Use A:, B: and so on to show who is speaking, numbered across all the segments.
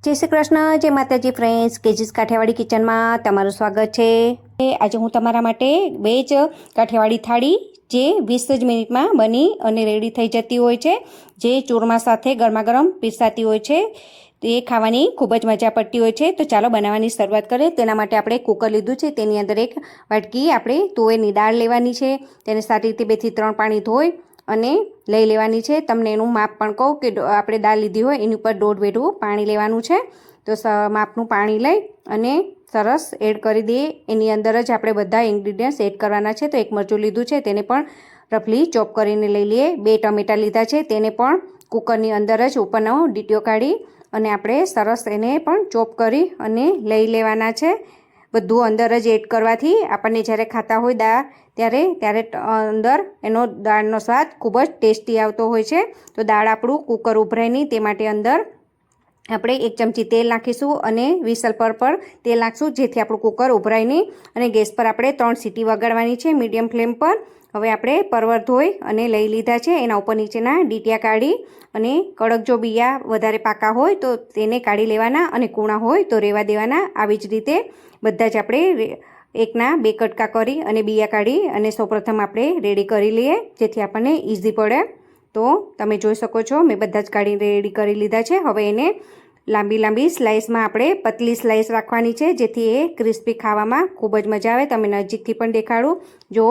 A: જય શ્રી કૃષ્ણ, જય માતાજી ફ્રેન્ડ્સ, કેજીસ કાઠિયાવાડી કિચનમાં તમારું સ્વાગત છે। આજે હું તમારા માટે બે જ કાઠિયાવાડી થાળી જે 20 જ મિનિટમાં બની અને રેડી થઈ જતી હોય છે, જે ચૂરમા સાથે ગરમા ગરમ પીરસાતી હોય છે, તો એ ખાવાની ખૂબ જ મજા પડતી હોય છે। તો ચાલો બનાવવાની શરૂઆત કરીએ। તેના માટે આપણે કુકર લીધું છે, તેની અંદર એક વાટકી આપણે તુવેરની દાળ લેવાની છે, તેને સારી રીતે 2 થી 3 પાણી ધોઈ અને લઈ લેવાની છે। તમને એનું માપ પણ કહું કે આપણે દાળ લીધી હોય એની ઉપર 1.5 વેઢું પાણી લેવાનું છે। તો માપનું પાણી લઈ અને સરસ એડ કરી દઈએ। એની અંદર જ આપણે બધા ઇન્ગ્રીડિયન્ટ્સ એડ કરવાના છે। તો એક મરચું લીધું છે, તેને પણ રફલી ચોપ કરીને લઈ લઈએ। 2 ટમેટાં લીધા છે, તેને પણ કુકરની અંદર જ ઉપરનો ડીટીઓ કાઢી અને આપણે સરસ એને પણ ચોપ કરી અને લઈ લેવાના છે। બધું અંદર જ એડ કરવાથી આપણને જ્યારે ખાતા હોય દાળ ત્યારે અંદર એનો દાળનો સ્વાદ ખૂબ જ ટેસ્ટી આવતો હોય છે। તો દાળ આપણું કુકર ઉભરાય નહીં તે માટે અંદર આપણે 1 ચમચી તેલ નાખીશું અને વિસલ પર તેલ નાખીશું, જેથી આપણું કુકર ઉભરાય નહીં। અને ગેસ પર આપણે 3 સીટી વગાડવાની છે મીડિયમ ફ્લેમ પર। હવે આપણે પરવર ધોઈ અને લઈ લીધા છે, એના ઉપર નીચેના ડીટિયા કાઢી અને કડક જો બિયા વધારે પાકા હોય તો તેને કાઢી લેવાના અને કૂણા હોય તો રહેવા દેવાના। આવી જ રીતે બધા જ આપણે એકના 2 કટકા કરી અને બિયા કાઢી અને સૌપ્રથમ આપણે રેડી કરી લઈએ, જેથી આપણને ઇઝી પડે। તો તમે જોઈ શકો છો મેં બધા જ કાઢી રેડી કરી લીધા છે। હવે એને લાંબી સ્લાઇસમાં આપણે પતલી સ્લાઇસ રાખવાની છે, જેથી એ ક્રિસ્પી ખાવામાં ખૂબ જ મજા આવે। તમે નજીકથી પણ દેખાડું, જો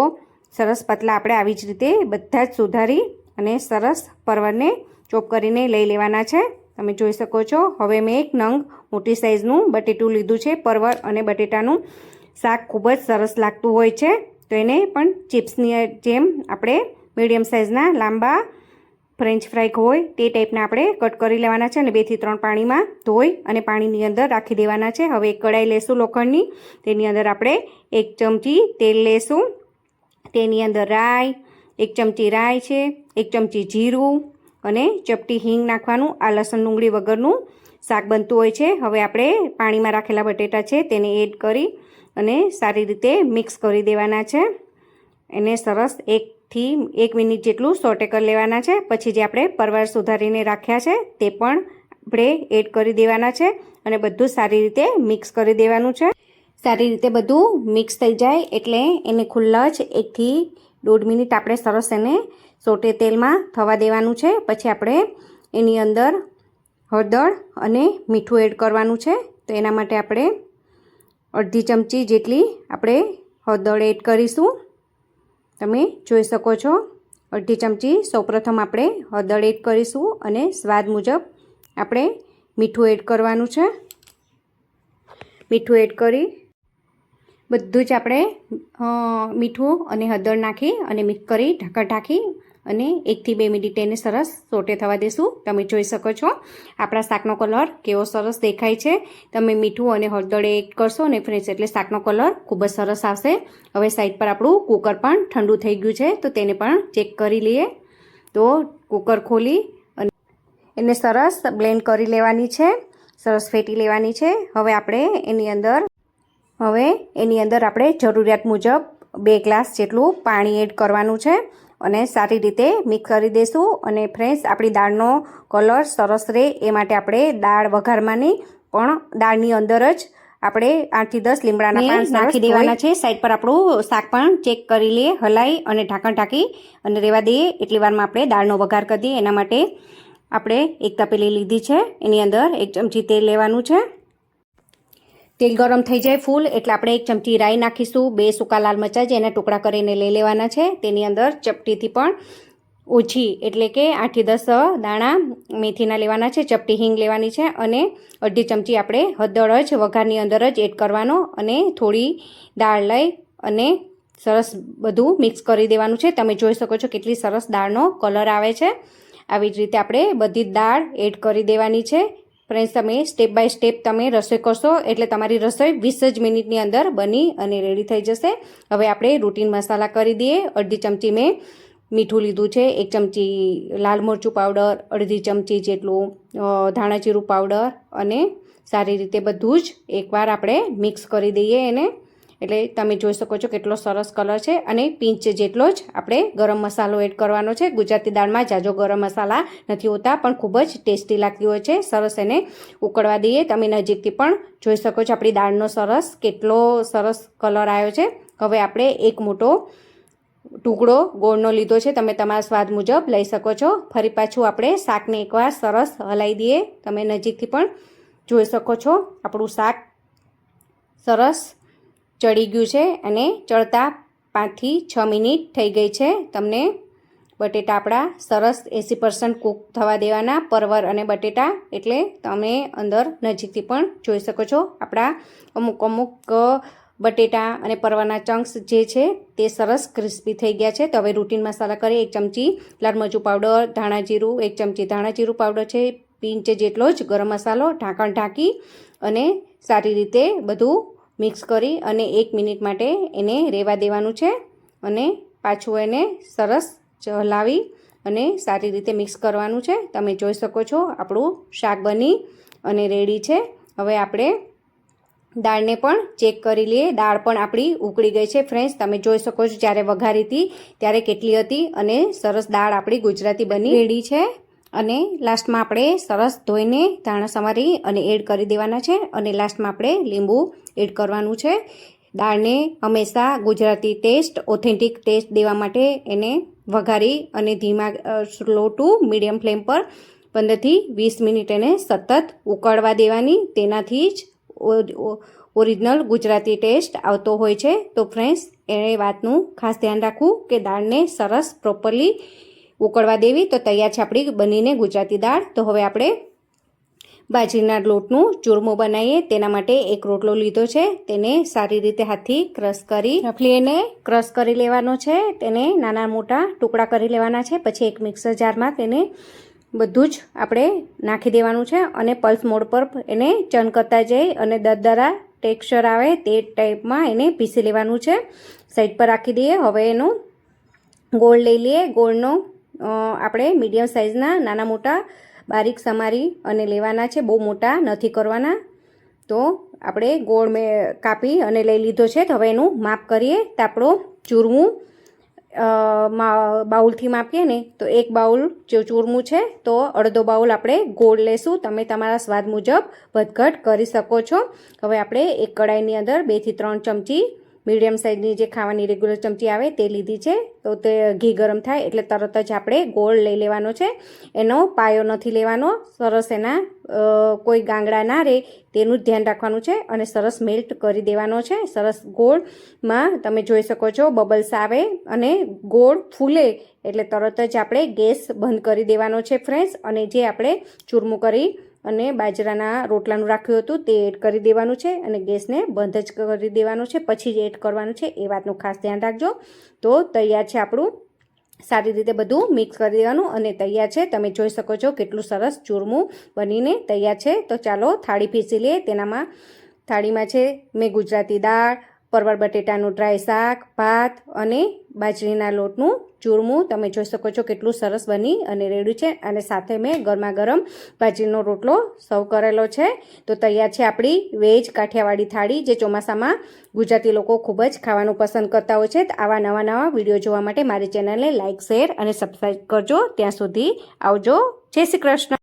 A: સરસ પતલા આપણે આવી જ રીતે બધા જ સુધારી અને સરસ પરવરને ચોપ કરીને લઈ લેવાના છે, તમે જોઈ શકો છો। હવે મેં એક નંગ મોટી સાઇઝનું બટેટું લીધું છે। પરવર અને બટેટાનું શાક ખૂબ જ સરસ લાગતું હોય છે, તો એને પણ ચિપ્સની જેમ આપણે મીડિયમ સાઇઝના લાંબા ફ્રેન્ચ ફ્રાય હોય તે ટાઈપના આપણે કટ કરી લેવાના છે અને 2 થી 3 પાણીમાં ધોઈ અને પાણીની અંદર રાખી દેવાના છે। હવે એક કડાઈ લેશું લોખંડની, તેની અંદર આપણે 1 ચમચી તેલ લેશું, તેની અંદર રાઈ 1 ચમચી રાઈ છે, 1 ચમચી જીરું અને ચપટી હિંગ નાખવાનું। આ લસણ ડુંગળી વગરનું શાક બનતું હોય છે। હવે આપણે પાણીમાં રાખેલા બટેટા છે તેને એડ કરી અને સારી રીતે મિક્સ કરી દેવાના છે। એને સરસ 1 થી 1 મિનિટ જેટલું સોટે કરી લેવાના છે। પછી જે આપણે પરવર સુધારીને રાખ્યા છે તે પણ આપણે એડ કરી દેવાના છે અને બધું સારી રીતે મિક્સ કરી દેવાનું છે। સારી રીતે બધું મિક્સ થઈ જાય એટલે એને ખુલ્લા જ 1 થી 1.5 મિનિટ આપણે સરસ એને સોટે તેલમાં થવા દેવાનું છે। પછી આપણે એની અંદર હળદર અને મીઠું એડ કરવાનું છે। તો એના માટે આપણે અડધી ચમચી જેટલી આપણે હળદર એડ કરીશું, તમે જોઈ શકો છો। અડધી ચમચી સૌપ્રથમ આપણે હળદર એડ કરીશું અને સ્વાદ મુજબ આપણે મીઠું એડ કરવાનું છે। મીઠું એડ કરી બધું જ આપણે મીઠું અને હળદર નાખી અને મિક્સ કરી ઢાંકણ ઢાંકી અને 1 થી 2 મિનિટ એને સરસ સોટે થવા દેશું। તમે જોઈ શકો છો આપણા શાકનો કલર કેવો સરસ દેખાય છે। તમે મીઠું અને હળદર એડ કરશો ને ફ્રેન્ડ્સ એટલે શાકનો કલર ખૂબ જ સરસ આવશે। હવે સાઈડ પર આપણું કુકર પણ ઠંડુ થઈ ગયું છે, તો તેને પણ ચેક કરી લઈએ। તો કુકર ખોલી અને એને સરસ બ્લેન્ડ કરી લેવાની છે, સરસ ફેટી લેવાની છે। હવે એની અંદર આપણે જરૂરિયાત મુજબ 2 ગ્લાસ જેટલું પાણી એડ કરવાનું છે અને સારી રીતે મિક્સ કરી દઈશું। અને ફ્રેન્ડ્સ આપણી દાળનો કલર સરસ રહે એ માટે આપણે દાળ વઘારમાં નહીં પણ દાળની અંદર જ આપણે 8 થી 10 લીમડાના પાન નાખી દેવાના છે। સાઈડ પર આપણું શાક પણ ચેક કરી લઈએ, હલાવી અને ઢાંકણ ઢાંકી અને રહેવા દઈએ। એટલી વારમાં આપણે દાળનો વઘાર કરી દઈએ। એના માટે આપણે એક તપેલી લીધી છે, એની અંદર 1 ચમચી તેલ લેવાનું છે। તેલ ગરમ થઈ જાય ફૂલ એટલે આપણે 1 ચમચી રાઈ નાખીશું, 2 સૂકા લાલ મરચાં જેના ટુકડા કરીને લઈ લેવાના છે, તેની અંદર ચપટીથી પણ ઓછી એટલે કે 8 થી 10 દાણા મેથીના લેવાના છે, ચપટી હિંગ લેવાની છે અને અડધી ચમચી આપણે હળદર જ વઘારની અંદર જ એડ કરવાનો અને થોડી દાળ લઈ અને સરસ બધું મિક્સ કરી દેવાનું છે। તમે જોઈ શકો છો કેટલી સરસ દાળનો કલર આવે છે। આવી જ રીતે આપણે બધી દાળ એડ કરી દેવાની છે। ફ્રેન્ડ્સ તમે સ્ટેપ બાય સ્ટેપ તમે રસોઈ કરશો એટલે તમારી રસોઈ 20 જ મિનિટની અંદર બની અને રેડી થઈ જશે। હવે આપણે રૂટીન મસાલા કરી દઈએ। અડધી ચમચી મેં મીઠું લીધું છે, 1 ચમચી લાલ મરચું પાવડર, અડધી ચમચી જેટલું ધાણા જીરું પાવડર અને સારી રીતે બધું જ એકવાર આપણે મિક્સ કરી દઈએ એને। એટલે તમે જોઈ શકો છો કેટલો સરસ કલર છે. અને પિંચ જેટલો જ આપણે ગરમ મસાલો એડ કરવાનો છે. ગુજરાતી દાળમાં જાજો ગરમ મસાલા નથી હોતા, પણ ખૂબ જ ટેસ્ટી લાગતી હોય છે. સરસ એને ઉકળવા દઈએ. તમે નજીકથી પણ જોઈ શકો છો આપણી દાળનો કેટલો સરસ કલર આવ્યો છે. હવે આપણે એક મોટો ટુકડો ગોળનો લીધો છે. તમે તમારા સ્વાદ મુજબ લઈ શકો છો. ફરી પાછું આપણે શાકને એકવાર સરસ હલાવી દઈએ. તમે નજીકથી પણ જોઈ શકો છો આપણું શાક સરસ ચડી ગયું છે અને ચડતા 5 થી 6 મિનિટ થઈ ગઈ છે. તમને બટેટા આપણા સરસ 80% કૂક થવા દેવાના, પરવર અને બટેટા, એટલે તમે અંદર નજીકથી પણ જોઈ શકો છો આપણા અમુક બટેટા અને પરવરના ચંક્સ જે છે તે સરસ ક્રિસ્પી થઈ ગયા છે. તો હવે રૂટીન મસાલા કરીએ. 1 ચમચી લાલ મરચું પાવડર, ધાણા જીરું, 1 ચમચી ધાણા જીરું પાવડર છે, પિંચ જેટલો જ ગરમ મસાલો, ઢાંકણ ઢાંકી અને સારી રીતે બધું મિક્સ કરી અને 1 મિનિટ માટે એને રહેવા દેવાનું છે. અને પાછું એને સરસ હલાવી અને સારી રીતે મિક્સ કરવાનું છે. તમે જોઈ શકો છો આપણું શાક બની અને રેડી છે. હવે આપણે દાળને પણ ચેક કરી લઈએ. દાળ પણ આપણી ઉકળી ગઈ છે. ફ્રેન્ડ્સ, તમે જોઈ શકો છો જ્યારે વઘારી હતી ત્યારે કેટલી હતી અને સરસ દાળ આપણી ગુજરાતી બની રેડી છે. અને લાસ્ટમાં આપણે સરસ ધોઈને ધાણા સમારી અને એડ કરી દેવાના છે. અને લાસ્ટમાં આપણે લીંબુ એડ કરવાનું છે. દાળને હંમેશા ગુજરાતી ટેસ્ટ, ઓથેન્ટિક ટેસ્ટ દેવા માટે એને વઘારી અને ધીમા સ્લો ટુ મીડિયમ ફ્લેમ પર 15 થી 20 મિનિટ એને સતત ઉકળવા દેવાની. તેનાથી જ ઓરિજિનલ ગુજરાતી ટેસ્ટ આવતો હોય છે. તો ફ્રેન્ડ્સ, એ વાતનું ખાસ ધ્યાન રાખવું કે દાળને સરસ પ્રોપરલી ઉકળવા દેવી. તો તૈયાર છે આપણી બનીને ગુજરાતી દાળ. તો હવે આપણે બાજરીના લોટનું ચૂરમું બનાવીએ. તેના માટે એક રોટલો લીધો છે. તેને સારી રીતે હાથથી ક્રશ કરી રફલી એને ક્રશ કરી લેવાનો છે. તેને નાના મોટા ટુકડા કરી લેવાના છે. પછી એક મિક્સર જારમાં તેને બધું જ આપણે નાખી દેવાનું છે અને પલ્સ મોડ પર એને ચર્ન કરતા જઈ અને દરદરા ટેક્સચર આવે તે ટાઈપમાં એને પીસી લેવાનું છે. સાઈડ પર રાખી દઈએ. હવે એનું ગોળ લઈ લઈએ. ગોળનો આપણે મીડિયમ સાઇઝના નાના મોટા બારીક સમારી અને લેવાના છે. બહુ મોટા નથી કરવાના. તો આપણે ગોળ કાપી અને લઈ લીધો છે. તો હવે એનું માપ કરીએ. તો આપણો ચૂરમું બાઉલથી માપીએ ને તો 1 બાઉલ જો ચૂરમું છે તો અડધો બાઉલ આપણે ગોળ લેશું. તમે તમારા સ્વાદ મુજબ વધઘટ કરી શકો છો. હવે આપણે એક કડાઈની અંદર 2 થી 3 ચમચી મીડિયમ સાઇઝની જે ખાવાની રેગ્યુલર ચમચી આવે તે લીધી છે. તો તે ઘી ગરમ થાય એટલે તરત જ આપણે ગોળ લઈ લેવાનો છે. એનો પાયો નથી લેવાનો. સરસ એના કોઈ ગાંગડા ના રહે તેનું જ ધ્યાન રાખવાનું છે. અને સરસ મેલ્ટ કરી દેવાનો છે. સરસ ગોળમાં તમે જોઈ શકો છો બબલ્સ આવે અને ગોળ ફૂલે એટલે તરત જ આપણે ગેસ બંધ કરી દેવાનો છે ફ્રેન્ડ્સ. અને જે આપણે ચૂરમું કરી અને બાજરાના રોટલાનું રાખ્યું હતું તે એડ કરી દેવાનું છે અને ગેસને બંધ જ કરી દેવાનું છે. પછી જ એડ કરવાનું છે. એ વાતનું ખાસ ધ્યાન રાખજો. તો તૈયાર છે આપણું. સારી રીતે બધું મિક્સ કરી દેવાનું અને તૈયાર છે. તમે જોઈ શકો છો કેટલું સરસ ચૂરમું બનીને તૈયાર છે. તો ચાલો થાળી પીસી લઈએ. તેનામાં થાળીમાં છે મેં ગુજરાતી દાળ, પરવર બટેટાનું ડ્રાય શાક, ભાત અને બાજરીના લોટનું ચૂરમું. તમે જોઈ શકો છો કેટલું સરસ બની અને રેડી છે. અને સાથે મેં ગરમા ગરમ બાજરીનો રોટલો સર્વ કરેલો છે. તો તૈયાર છે આપણી વેજ કાઠિયાવાડી થાળી, જે ચોમાસામાં ગુજરાતી લોકો ખૂબ જ ખાવાનું પસંદ કરતા હોય છે. તો આવા નવા વિડીયો જોવા માટે મારી ચેનલને લાઇક, શેર અને સબસ્ક્રાઈબ કરજો. ત્યાં સુધી આવજો. જય શ્રી કૃષ્ણ.